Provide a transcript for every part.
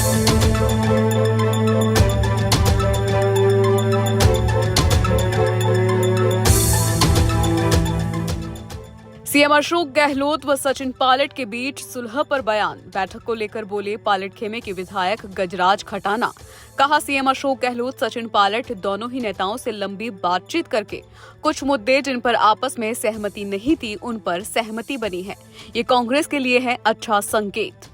CM Ashok Gehlot व सचिन पायलट के बीच सुलह पर बयान। बैठक को लेकर बोले पायलट खेमे के विधायक गजराज खटाना। कहा, सीएम अशोक गहलोत सचिन पायलट दोनों ही नेताओं से लंबी बातचीत करके कुछ मुद्दे जिन पर आपस में सहमति नहीं थी उन पर सहमति बनी है। ये कांग्रेस के लिए है अच्छा संकेत।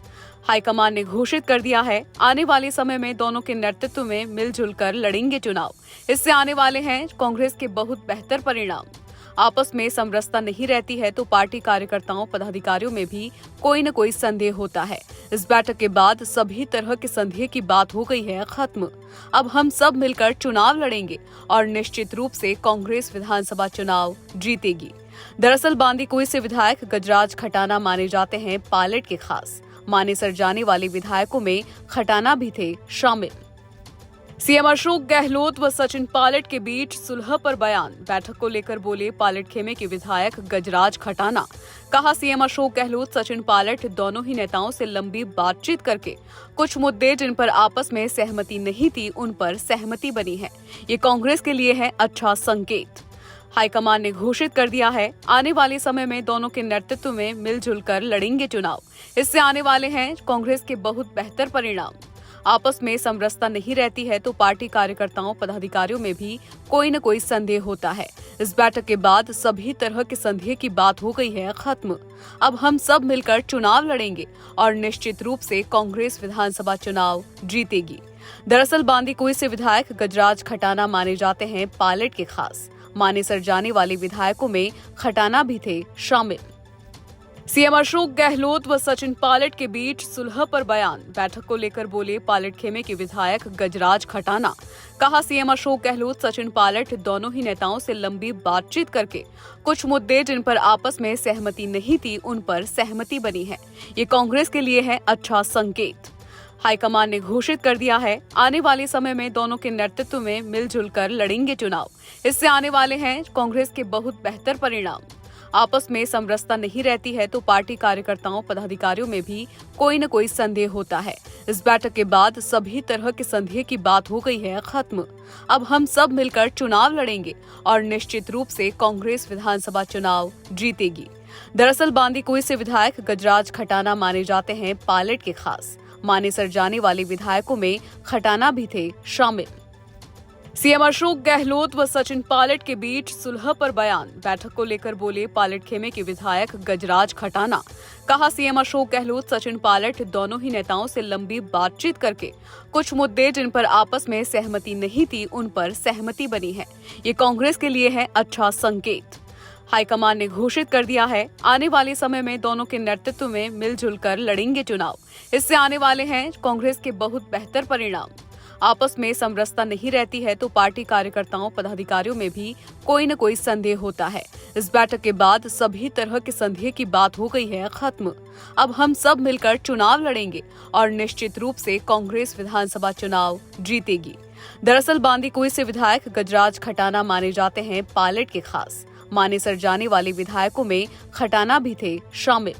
हाईकमान ने घोषित कर दिया है, आने वाले समय में दोनों के नेतृत्व में मिलजुल कर लड़ेंगे चुनाव। इससे आने वाले हैं कांग्रेस के बहुत बेहतर परिणाम। आपस में समरसता नहीं रहती है तो पार्टी कार्यकर्ताओं पदाधिकारियों में भी कोई न कोई संदेह होता है। इस बैठक के बाद सभी तरह के संदेह की बात हो गई है खत्म। अब हम सब मिलकर चुनाव लड़ेंगे और निश्चित रूप से कांग्रेस विधानसभा चुनाव जीतेगी। दरअसल बांदीकुई से विधायक गजराज खटाना माने जाते हैं पायलट के खास। मानेसर जाने वाले विधायकों में खटाना भी थे शामिल। सीएम अशोक गहलोत व सचिन पायलट के बीच सुलह पर बयान। बैठक को लेकर बोले पायलट खेमे के विधायक गजराज खटाना। कहा, सीएम अशोक गहलोत सचिन पायलट दोनों ही नेताओं से लंबी बातचीत करके कुछ मुद्दे जिन पर आपस में सहमति नहीं थी उन पर सहमति बनी है। ये कांग्रेस के लिए है अच्छा संकेत। हाईकमान ने घोषित कर दिया है, आने वाले समय में दोनों के नेतृत्व में मिलजुल कर लड़ेंगे चुनाव। इससे आने वाले हैं कांग्रेस के बहुत बेहतर परिणाम। आपस में समरसता नहीं रहती है तो पार्टी कार्यकर्ताओं पदाधिकारियों में भी कोई न कोई संदेह होता है। इस बैठक के बाद सभी तरह के संदेह की बात हो गई है खत्म। अब हम सब मिलकर चुनाव लड़ेंगे और निश्चित रूप से कांग्रेस विधानसभा चुनाव जीतेगी। दरअसल बांदीकुई से विधायक गजराज खटाना माने जाते हैं पायलट के खास। मानेसर जाने वाले विधायकों में खटाना भी थे शामिल। सीएम अशोक गहलोत व सचिन पायलट के बीच सुलह पर बयान। बैठक को लेकर बोले पायलट खेमे के विधायक गजराज खटाना। कहा, सीएम अशोक गहलोत सचिन पायलट दोनों ही नेताओं से लंबी बातचीत करके कुछ मुद्दे जिन पर आपस में सहमति नहीं थी उन पर सहमति बनी है। ये कांग्रेस के लिए है अच्छा संकेत। हाईकमान ने घोषित कर दिया है, आने वाले समय में दोनों के नेतृत्व में मिलजुल कर लड़ेंगे चुनाव। इससे आने वाले हैं कांग्रेस के बहुत बेहतर परिणाम। आपस में समरसता नहीं रहती है तो पार्टी कार्यकर्ताओं पदाधिकारियों में भी कोई न कोई संदेह होता है। इस बैठक के बाद सभी तरह के संदेह की बात हो गई है खत्म। अब हम सब मिलकर चुनाव लड़ेंगे और निश्चित रूप से कांग्रेस विधानसभा चुनाव जीतेगी। दरअसल बांदीकुई से विधायक गजराज खटाना माने जाते हैं पायलट के खास। मानेसर जाने वाले विधायकों में खटाना भी थे शामिल। सीएम अशोक गहलोत व सचिन पायलट के बीच सुलह पर बयान। बैठक को लेकर बोले पायलट खेमे के विधायक गजराज खटाना। कहा, सीएम अशोक गहलोत सचिन पायलट दोनों ही नेताओं से लंबी बातचीत करके कुछ मुद्दे जिन पर आपस में सहमति नहीं थी उन पर सहमति बनी है। ये कांग्रेस के लिए है अच्छा संकेत। हाईकमान ने घोषित कर दिया है, आने वाले समय में दोनों के नेतृत्व में मिलजुल कर लड़ेंगे चुनाव। इससे आने वाले हैं कांग्रेस के बहुत बेहतर परिणाम। आपस में समरसता नहीं रहती है तो पार्टी कार्यकर्ताओं पदाधिकारियों में भी कोई न कोई संदेह होता है। इस बैठक के बाद सभी तरह के संदेह की बात हो गई है खत्म। अब हम सब मिलकर चुनाव लड़ेंगे और निश्चित रूप से कांग्रेस विधानसभा चुनाव जीतेगी। दरअसल बांदीकुई से विधायक गजराज खटाना माने जाते हैं पायलट के खास। मानेसर जाने वाले विधायकों में खटाना भी थे शामिल।